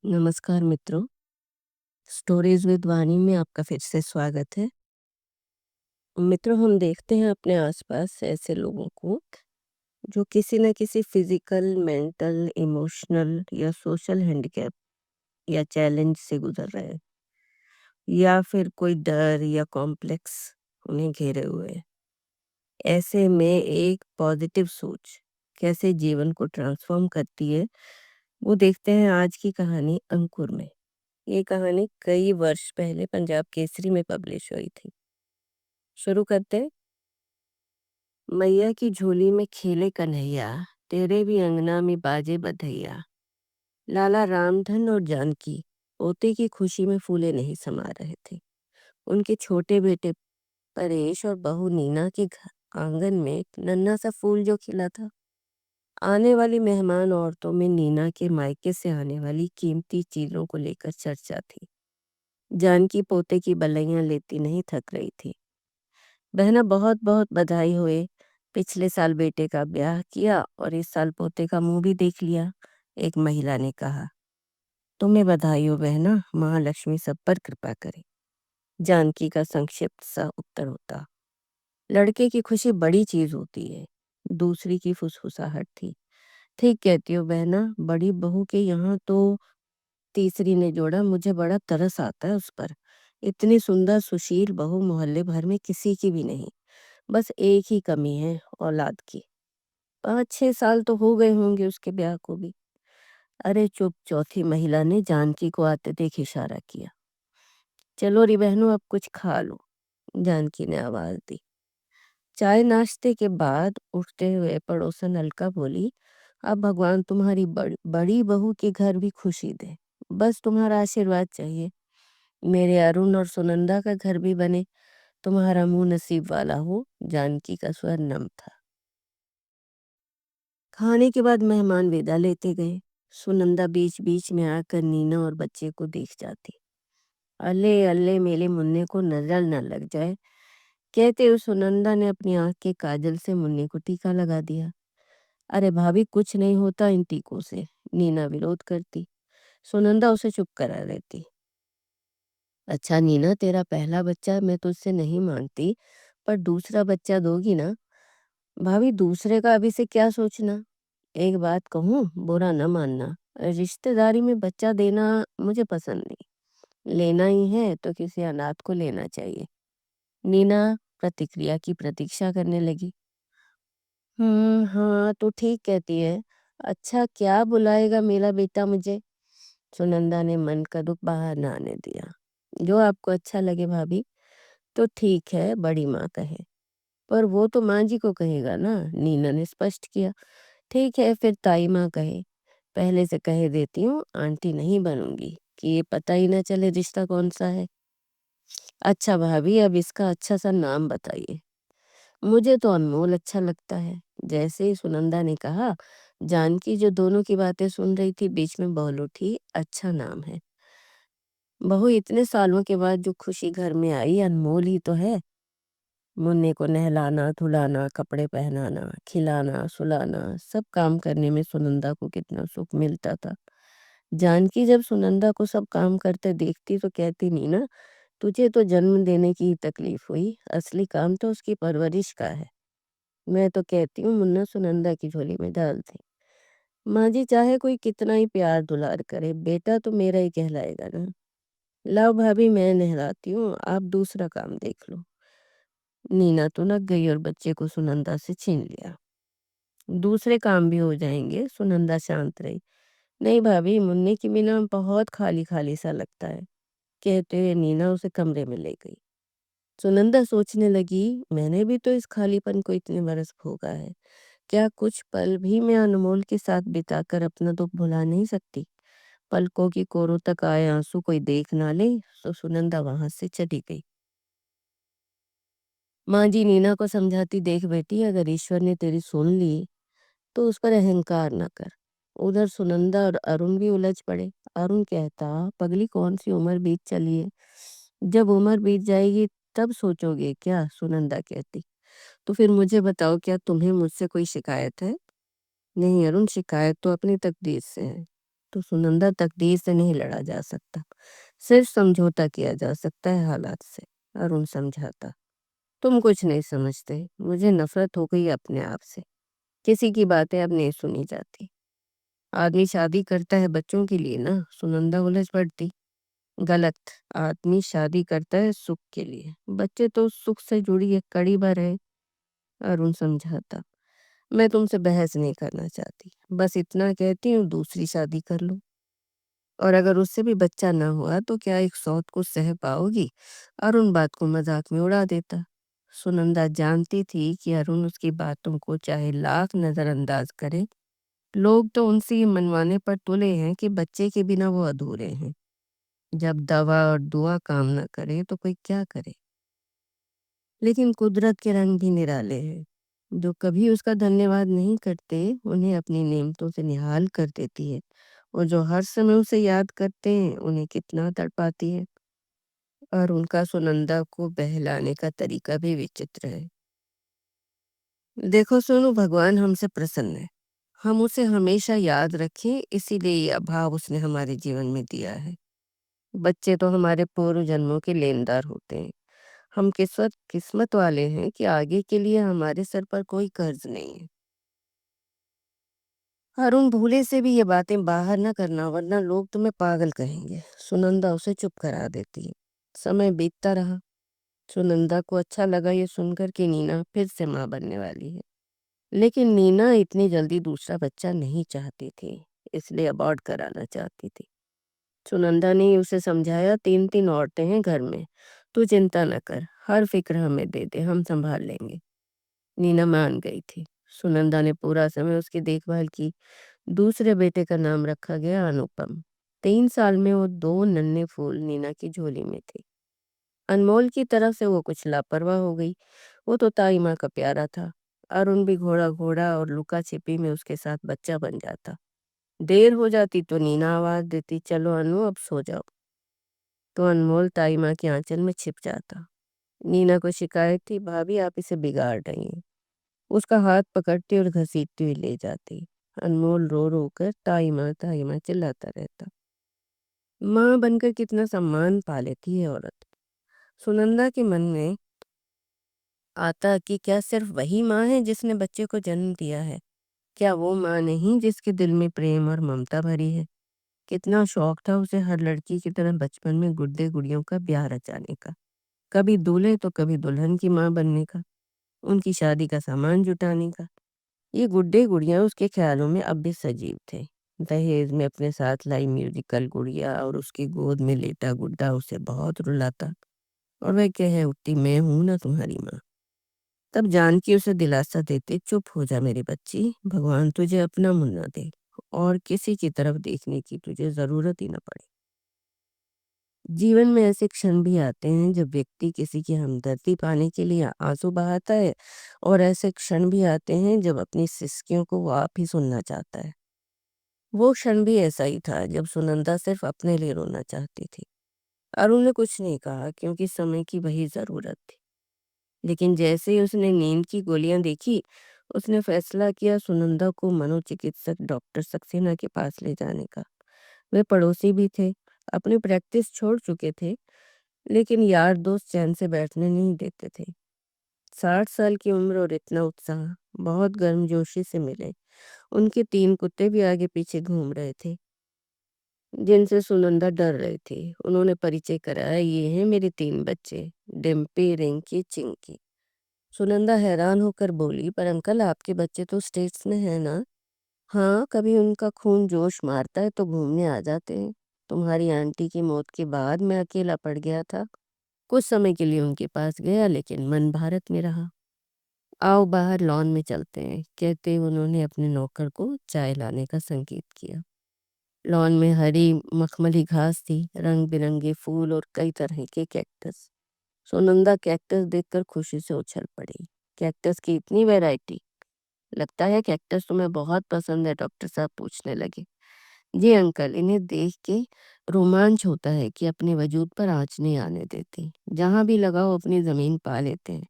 नमस्कार मित्रों, stories with वाणी में आपका फिर से स्वागत है। मित्रों, हम देखते हैं अपने आसपास ऐसे लोगों को जो किसी न किसी फिजिकल, मेंटल, इमोशनल या सोशल हैंडीकैप या चैलेंज से गुजर रहे हैं, या फिर कोई डर या कॉम्प्लेक्स उन्हें घेरे हुए है। ऐसे में एक पॉजिटिव सोच कैसे जीवन को ट्रांसफॉर्म करती है, वो देखते हैं आज की कहानी अंकुर में। ये कहानी कई वर्ष पहले पंजाब केसरी में पब्लिश हुई थी। शुरू करते हैं। मैया की झोली में खेले कन्हैया, तेरे भी अंगना में बाजे बधैया। लाला रामधन और जानकी पोते की खुशी में फूले नहीं समा रहे थे। उनके छोटे बेटे परेश और बहू नीना के घर आंगन में एक नन्हा सा फूल जो खिला था। आने वाली मेहमान औरतों में नीना के मायके से आने वाली कीमती चीजों को लेकर चर्चा थी। जानकी पोते की बलैयां लेती नहीं थक रही थी। बहना, बहुत बहुत बधाई होए। पिछले साल बेटे का ब्याह किया और इस साल पोते का मुंह भी देख लिया, एक महिला ने कहा। तुम्हें बधाई हो बहना, महालक्ष्मी सब पर कृपा करे, जानकी का संक्षिप्त सा उत्तर होता। लड़के की खुशी बड़ी चीज होती है, दूसरी की फुसफुसाहट थी। ठीक कहती हो बहना, बड़ी बहू के यहाँ तो, तीसरी ने जोड़ा, मुझे बड़ा तरस आता है उस पर। इतनी सुंदर सुशील बहू मोहल्ले भर में किसी की भी नहीं। बस एक ही कमी है, औलाद की। 5-6 साल तो हो गए होंगे उसके ब्याह को भी। अरे चुप, चौथी महिला ने जानकी को आते देख इशारा किया। चलो री बहनों, अब कुछ खा लो, जानकी ने आवाज दी। चाय नाश्ते के बाद उठते हुए पड़ोसन अलका बोली, अब भगवान तुम्हारी बड़ी बहू के घर भी खुशी दे। बस तुम्हारा आशीर्वाद चाहिए। मेरे अरुण और सुनंदा का घर भी बने, तुम्हारा मुंह नसीब वाला हो। जानकी का स्वर नम था। खाने के बाद मेहमान विदा लेते गए। सुनंदा बीच बीच में आकर नीना और बच्चे को देख जाती। अल्ले अल्ले, मेरे मुन्ने को नजर न लग जाए, कहते हुए सुनंदा ने अपनी आंख के काजल से मुन्ने को टीका लगा दिया। अरे भाभी, कुछ नहीं होता इन टीकों से, नीना विरोध करती। सुनंदा उसे चुप करा लेती। अच्छा नीना, तेरा पहला बच्चा मैं तुझसे नहीं मांगती, पर दूसरा बच्चा दोगी ना? भाभी, दूसरे का अभी से क्या सोचना। एक बात कहूँ, बुरा न मानना, रिश्तेदारी में बच्चा देना मुझे पसंद नहीं। लेना ही है तो किसी अनाथ को लेना चाहिए। नीना प्रतिक्रिया की प्रतीक्षा करने लगी। हाँ तो ठीक कहती है। अच्छा, क्या बुलाएगा मेरा बेटा मुझे? सुनंदा ने मन का दुख बाहर न आने दिया। जो आपको अच्छा लगे भाभी। तो ठीक है, बड़ी माँ कहे। पर वो तो माँ जी को कहेगा ना, नीना ने स्पष्ट किया। ठीक है, फिर ताई माँ कहे। पहले से कह देती हूँ, आंटी नहीं बनूंगी कि ये पता ही ना चले रिश्ता कौन सा है। अच्छा भाभी, अब इसका अच्छा सा नाम बताइए। मुझे तो अनमोल अच्छा लगता है। जैसे ही सुनंदा ने कहा, जानकी जो दोनों की बातें सुन रही थी बीच में बोल उठी, अच्छा नाम है। बहू, इतने सालों के बाद जो खुशी घर में आई, अनमोल ही तो है। मुन्ने को नहलाना, धुलाना, कपड़े पहनाना, खिलाना, सुलाना, सब काम करने में सुनंदा को कितना सुख मिलता था। जानकी जब सुनंदा को सब काम करते देखती तो कहती, नहीं ना, तुझे तो जन्म देने की ही तकलीफ हुई, असली काम तो उसकी परवरिश का है। मैं तो कहती हूँ मुन्ना सुनंदा की झोली में डाल दे। माँ जी चाहे कोई कितना ही प्यार दुलार करे, बेटा तो मेरा ही कहलाएगा ना। लाओ भाभी, मैं नहलाती हूँ, आप दूसरा काम देख लो। नीना तो नक गई और बच्चे को सुनंदा से छीन लिया। दूसरे काम भी हो जाएंगे, सुनंदा शांत रही। नहीं भाभी, मुन्ने की बिना बहुत खाली खाली सा लगता है, कहते हुए नीना उसे कमरे में ले गई। सुनंदा सोचने लगी, मैंने भी तो इस खालीपन को इतने बरस भोगा है। क्या कुछ पल भी मैं अनमोल के साथ बिताकर अपना दुख भुला नहीं सकती? पलकों की कोरों तक आए आंसू कोई देख ना ले, तो सुनंदा वहां से चली गई। माँ जी नीना को समझाती, देख बेटी, अगर ईश्वर ने तेरी सुन ली तो उस पर अहंकार न कर। उधर सुनंदा और अरुण भी उलझ पड़े। अरुण कहता, पगली कौन सी उम्र बीत चली है, जब उम्र बीत जाएगी तब सोचोगे क्या? सुनंदा कहती। तो फिर मुझे बताओ, क्या तुम्हें मुझसे कोई शिकायत है? नहीं अरुण, शिकायत तो अपनी तकदीर से है। तो सुनंदा तकदीर से नहीं लड़ा जा सकता, सिर्फ समझौता किया जा सकता है हालात से। अरुण समझाता, तुम कुछ नहीं समझते, मुझे नफरत हो गई अपने आप से। किसी की बातें अब नहीं सुनी जाती। आदमी शादी करता है बच्चों के लिए ना, सुनंदा उलझ पड़ती। गलत। आदमी शादी करता है सुख के लिए, बच्चे तो सुख से जुड़ी एक कड़ी भर है। अरुण समझाता, मैं तुमसे बहस नहीं करना चाहती, बस इतना कहती हूँ दूसरी शादी कर लो। और अगर उससे भी बच्चा ना हुआ तो क्या एक सौत को सह पाओगी? अरुण बात को मजाक में उड़ा देता। सुनंदा जानती थी कि अरुण उसकी बातों को चाहे लाख नजरअंदाज करे, लोग तो उनसे ये मनवाने पर तुले हैं कि बच्चे के बिना वो अधूरे हैं। जब दवा और दुआ काम न करे तो कोई क्या करे? लेकिन कुदरत के रंग भी निराले हैं। जो कभी उसका धन्यवाद नहीं करते, उन्हें अपनी नेमतों से निहाल कर देती है, और जो हर समय उसे याद करते हैं, उन्हें कितना तड़पाती है। और उनका सुनंदा को बहलाने का तरीका भी विचित्र है। देखो सोनू, भगवान हमसे प्रसन्न है। हम उसे हमेशा याद रखें, इसीलिए ये अभाव उसने हमारे जीवन में दिया है। बच्चे तो हमारे पूर्व जन्मों के लेनदार होते हैं। हम किस्मत किस्मत वाले हैं कि आगे के लिए हमारे सर पर कोई कर्ज नहीं है। अरुण, भूले से भी ये बातें बाहर न करना, वरना लोग तुम्हें पागल कहेंगे। सुनंदा उसे चुप करा देती है। समय बीतता रहा। सुनंदा को अच्छा लगा ये सुनकर कि नीना फिर से माँ बनने वाली है। लेकिन नीना इतनी जल्दी दूसरा बच्चा नहीं चाहती थी, इसलिए अबॉर्ट कराना चाहती थी। सुनंदा ने उसे समझाया, 3-3 औरतें हैं घर में, तू चिंता न कर, हर फिक्र हमें दे दे, हम संभाल लेंगे। नीना मान गई थी। सुनंदा ने पूरा समय उसकी देखभाल की। दूसरे बेटे का नाम रखा गया अनुपम। 3 साल में वो 2 नन्हे फूल नीना की झोली में थे। अनमोल की तरफ से वो कुछ लापरवाह हो गई। वो तो ताई माँ का प्यारा था। अरुण भी घोड़ा घोड़ा और लुका छिपी में उसके साथ बच्चा बन जाता। देर हो जाती तो नीना आवाज देती, चलो अनु अब सो जाओ। तो अनमोल ताई माँ के आंचल में छिप जाता। नीना को शिकायत थी, भाभी आप इसे बिगाड़ रही हैं। उसका हाथ पकड़ती और घसीटती हुई ले जाती। अनमोल रो रो कर ताई माँ चिल्लाता रहता। माँ बनकर कितना सम्मान पा लेती है औरत। सुनंदा के मन में आता कि क्या सिर्फ वही माँ है जिसने बच्चे को जन्म दिया है? क्या वो माँ नहीं जिसके दिल में प्रेम और ममता भरी है? कितना शौक था उसे हर लड़की की तरह बचपन में गुड्डे गुड़ियों का ब्याह रचाने का, कभी दूल्हे तो कभी दुल्हन की माँ बनने का, उनकी शादी का सामान जुटाने का। ये गुड्डे गुड़िया उसके ख्यालों में अब भी सजीव थे। दहेज में अपने साथ लाई म्यूजिकल गुड़िया और उसकी गोद में लेटा गुड्डा उसे बहुत रुलाता, और वह कहे उठती, मैं हूं ना तुम्हारी माँ। तब जानकी उसे दिलासा देते, चुप हो जा मेरी बच्ची, भगवान तुझे अपना मुन्ना दे, और किसी की तरफ देखने की तुझे जरूरत ही न पड़े। जीवन में ऐसे क्षण भी आते हैं जब व्यक्ति किसी की हमदर्दी पाने के लिए आंसू बहाता है, और ऐसे क्षण भी आते हैं जब अपनी सिसकियों को वो आप ही सुनना चाहता है। वो क्षण भी ऐसा ही था जब सुनंदा सिर्फ अपने लिए रोना चाहती थी। अरुण ने कुछ नहीं कहा, क्योंकि समय की वही जरूरत थी। लेकिन जैसे ही उसने नींद की गोलियां देखी, उसने फैसला किया सुनंदा को मनोचिकित्सक डॉक्टर सक्सेना के पास ले जाने का। वे पड़ोसी भी थे, अपनी प्रैक्टिस छोड़ चुके थे, लेकिन यार दोस्त चैन से बैठने नहीं देते थे। 60 साल की उम्र और इतना उत्साह, बहुत गर्मजोशी से मिले। उनके 3 कुत्ते भी आगे पीछे घूम रहे थे, जिनसे सुनंदा डर रही थी। उन्होंने परिचय कराया, ये हैं मेरे 3 बच्चे, डिम्पी, रिंकी, चिंकी। सुनंदा हैरान होकर बोली, पर अंकल आपके बच्चे तो स्टेट्स में हैं ना? हाँ, कभी उनका खून जोश मारता है तो घूमने आ जाते हैं। तुम्हारी आंटी की मौत के बाद मैं अकेला पड़ गया था। कुछ समय के लिए उनके पास गया, लेकिन मन भारत में रहा। आओ बाहर लॉन में चलते हैं, कहते उन्होंने अपने नौकर को चाय लाने का संकेत किया। लॉन में हरी मखमली घास थी, रंग बिरंगे फूल और कई तरह के कैक्टस। सुनंदा कैक्टस देखकर खुशी से उछल पड़ी। कैक्टस की इतनी वैरायटी! लगता है कैक्टस तुम्हें बहुत पसंद है, डॉक्टर साहब पूछने लगे। जी अंकल, इन्हें देख के रोमांच होता है कि अपने वजूद पर आँच नहीं आने देती। जहाँ भी लगाओ अपनी जमीन पा लेते हैं।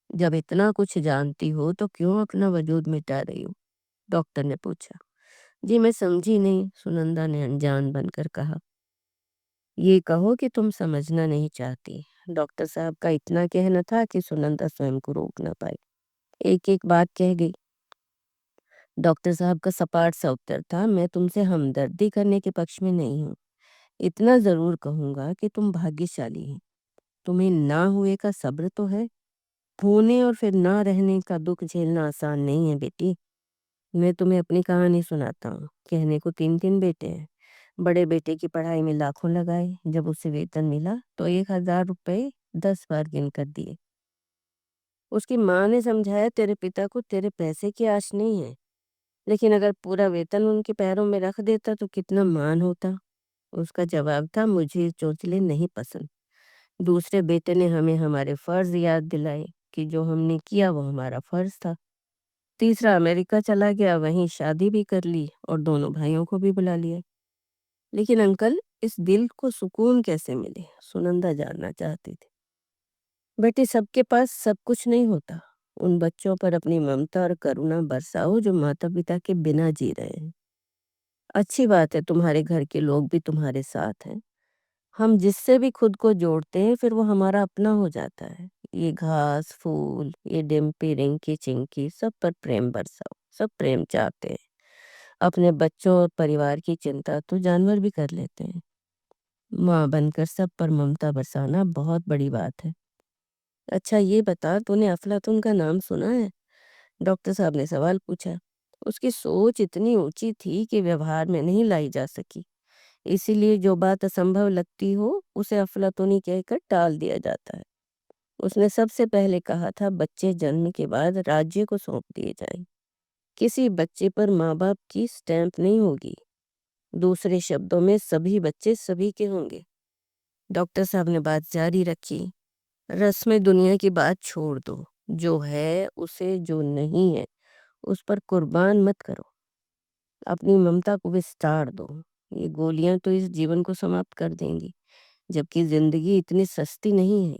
जब इतना कुछ जानती हो तो क्यों अपना वजूद मिटा रही हो? डॉक्टर ने पूछा। जी मैं समझी नहीं, सुनंदा ने अनजान बनकर कहा। ये कहो कि तुम समझना नहीं चाहती। डॉक्टर साहब का इतना कहना था कि सुनंदा स्वयं को रोक न पाई। एक एक बात कह गई। डॉक्टर साहब का सपाट सा उत्तर था, मैं तुमसे हमदर्दी करने के पक्ष में नहीं हूँ। इतना जरूर कहूंगा कि तुम भाग्यशाली हो। तुम्हें ना हुए का सब्र तो है। होने और फिर ना रहने का दुख झेलना आसान नहीं है बेटी। मैं तुम्हें अपनी कहानी सुनाता हूँ। कहने को 3 बेटे हैं। बड़े बेटे की पढ़ाई में लाखों लगाए। जब उसे वेतन मिला तो 1,000 रुपए 10 बार गिन कर दिए। उसकी माँ ने समझाया, तेरे पिता को तेरे पैसे की आश नहीं है, लेकिन अगर पूरा वेतन उनके पैरों में रख देता तो कितना मान होता। उसका जवाब था, मुझे चोचले नहीं पसंद। दूसरे बेटे ने हमें हमारे फर्ज याद दिलाए कि जो हमने किया वो हमारा फर्ज था। तीसरा अमेरिका चला गया, वहीं शादी भी कर ली और दोनों भाइयों को भी बुला लिया। लेकिन अंकल, इस दिल को सुकून कैसे मिले? सुनंदा जानना चाहती थी। बेटी, सबके पास सब कुछ नहीं होता। उन बच्चों पर अपनी ममता और करुणा बरसाओ जो माता पिता के बिना जी रहे हैं। अच्छी बात है तुम्हारे घर के लोग भी तुम्हारे साथ हैं। हम जिससे भी खुद को जोड़ते हैं फिर वो हमारा अपना हो जाता है। ये घास फूल, ये डिम्पी रिंकी चिंकी, सब पर प्रेम बरसाओ। सब प्रेम चाहते हैं। अपने बच्चों और परिवार की चिंता तो जानवर भी कर लेते हैं। माँ बनकर सब पर ममता बरसाना बहुत बड़ी बात है। अच्छा ये बता, तूने अफलातून का नाम सुना है? डॉक्टर साहब ने सवाल पूछा। उसकी सोच इतनी ऊंची थी कि व्यवहार में नहीं लाई जा सकी। इसीलिए जो बात असंभव लगती हो उसे अफलातूनी कहकर टाल दिया जाता है। उसने सबसे पहले कहा था, बच्चे जन्म के बाद राज्य को सौंप दिए जाएं। किसी बच्चे पर माँ बाप की स्टैंप नहीं होगी। दूसरे शब्दों में सभी बच्चे सभी के होंगे। डॉक्टर साहब ने बात जारी रखी। रस्म दुनिया की बात छोड़ दो। जो है उसे, जो नहीं है उस पर कुर्बान मत करो। अपनी ममता को विस्तार दो। ये गोलियां तो इस जीवन को समाप्त कर देंगी, जबकि जिंदगी इतनी सस्ती नहीं है।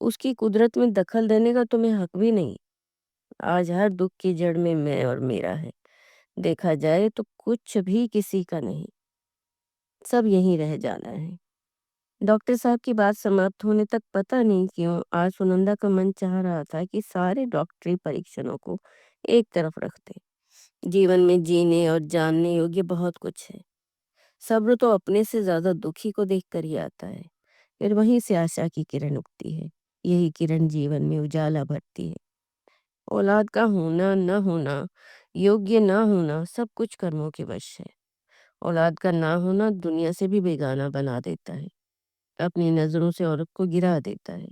उसकी कुदरत में दखल देने का तुम्हें हक भी नहीं। आज हर दुख की जड़ में मैं और मेरा है। देखा जाए तो कुछ भी किसी का नहीं, सब यहीं रह जाना है। डॉक्टर साहब की बात समाप्त होने तक पता नहीं क्यों आज सुनंदा का मन चाह रहा था कि सारे डॉक्टरी परीक्षणों को एक तरफ रख दे। जीवन में जीने और जानने योग्य बहुत कुछ है। सब्र तो अपने से ज्यादा दुखी को देखकर ही आता है। फिर वहीं से आशा की किरण उगती है। यही किरण जीवन में उजाला भरती है। औलाद का होना न होना, योग्य ना होना, सब कुछ कर्मों के वश है। औलाद का ना होना दुनिया से भी बेगाना बना देता है। अपनी नजरों से औरत को गिरा देता है,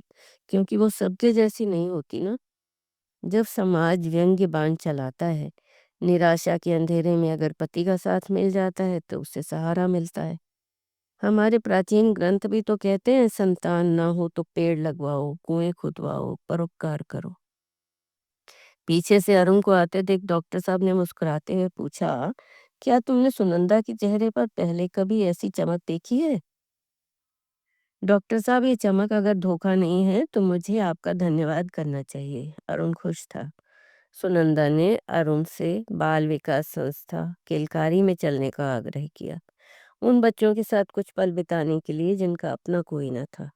क्योंकि वो सबके जैसी नहीं होती ना। जब समाज व्यंग्य बाण चलाता है, निराशा के अंधेरे में अगर पति का साथ मिल जाता है तो उससे सहारा मिलता है। हमारे प्राचीन ग्रंथ भी तो कहते हैं, संतान ना हो तो पेड़ लगवाओ, कुएं खुदवाओ, परोपकार करो। पीछे से अरुण को आते देख डॉक्टर साहब ने मुस्कुराते हुए पूछा, क्या तुमने सुनंदा के चेहरे पर पहले कभी ऐसी चमक देखी है? डॉक्टर साहब, ये चमक अगर धोखा नहीं है तो मुझे आपका धन्यवाद करना चाहिए। अरुण खुश था। सुनंदा ने अरुण से बाल विकास संस्था किलकारी में चलने का आग्रह किया। उन बच्चों के साथ कुछ पल बिताने के लिए जिनका अपना कोई न था।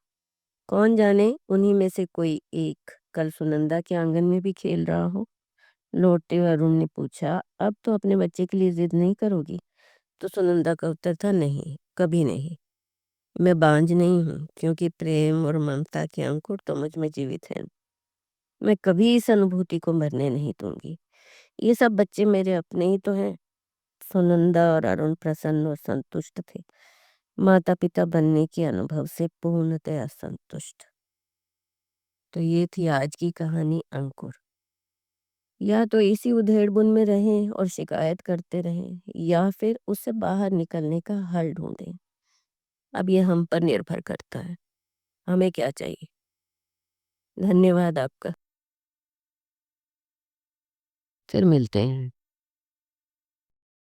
कौन जाने उन्हीं में से कोई एक कल सुनंदा के आंगन में भी खेल रहा हो। लौटते हुए अरुण ने पूछा, अब तो अपने बच्चे के लिए जिद नहीं करोगी? तो सुनंदा का उत्तर था, नहीं, कभी नहीं। मैं बांझ नहीं हूँ, क्योंकि प्रेम और ममता के अंकुर तो मुझ में जीवित हैं। मैं कभी इस अनुभूति को मरने नहीं दूंगी। ये सब बच्चे मेरे अपने ही तो हैं। सुनंदा और अरुण प्रसन्न और संतुष्ट थे। माता पिता बनने के अनुभव से पूर्णतया संतुष्ट। तो ये थी आज की कहानी अंकुर। या तो इसी उधेड़बुन में रहें और शिकायत करते रहें, या फिर उससे बाहर निकलने का हल ढूंढें। अब ये हम पर निर्भर करता है, हमें क्या चाहिए। धन्यवाद आपका। फिर मिलते हैं।